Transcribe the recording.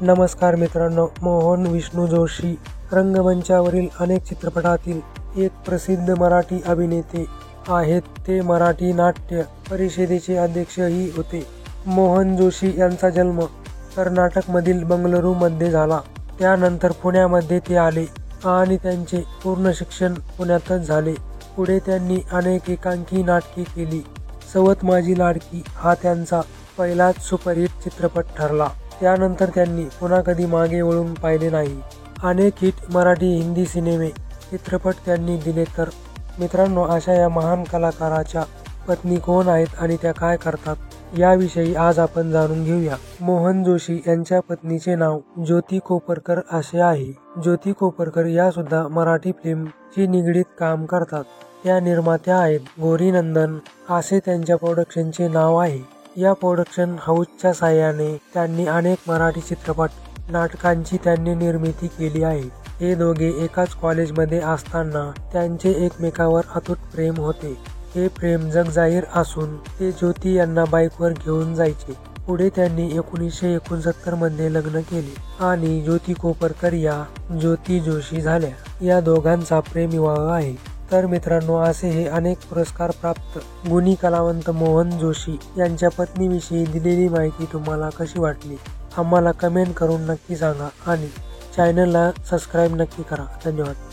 नमस्कार मित्रांनो, मोहन विष्णू जोशी रंगमंचावरील अनेक चित्रपटातील एक प्रसिद्ध मराठी अभिनेते आहेत. ते मराठी नाट्य परिषदेचे अध्यक्षही होते. मोहन जोशी यांचा जन्म कर्नाटकमधील बंगळुरूमध्ये झाला. त्यानंतर पुण्यामध्ये ते आले आणि त्यांचे पूर्ण शिक्षण पुण्यातच झाले. पुढे त्यांनी अनेक एकांकी नाटके केली. सवत माझी लाडकी हा त्यांचा पहिलाच सुपरहिट चित्रपट ठरला. त्यानंतर त्यांनी पुन्हा कधी मागे वळून पाहिले नाही. अनेक हिट मराठी हिंदी सिनेमे चित्रपट त्यांनी दिले. तर मित्रांनो, अशा या महान कलाकाराच्या पत्नी कोण आहेत आणि त्या काय करतात याविषयी आज आपण जाणून घेऊया. मोहन जोशी यांच्या पत्नीचे नाव ज्योती कोपरकर असे आहे. ज्योती कोपरकर या सुद्धा मराठी फिल्मशी निगडीत काम करतात. त्या निर्मात्या आहेत. गौरी नंदन असे त्यांच्या प्रोडक्शनचे नाव आहे. या प्रोडक्शन हाऊसच्या साहाय्याने त्यांनी अनेक मराठी चित्रपट नाटकांची त्यांनी निर्मिती केली आहे. हे दोघे एकाच कॉलेजमध्ये असताना त्यांचे एकमेकावर अतूट प्रेम होते. हे प्रेम जगजाहीर असून ते ज्योती यांना बाईकवर घेऊन जायचे. पुढे त्यांनी 1969 मध्ये लग्न केले आणि ज्योती कोपरकर या ज्योती जोशी झाल्या. या दोघांचा प्रेमविवाह आहे. तर मित्रांनो, असे हे अनेक पुरस्कार प्राप्त गुणी कलावंत मोहन जोशी यांच्या पत्नीविषयी दिलेली माहिती तुम्हाला कशी वाटली आम्हाला कमेंट करून नक्की सांगा आणि चॅनलला सबस्क्राईब नक्की करा. धन्यवाद.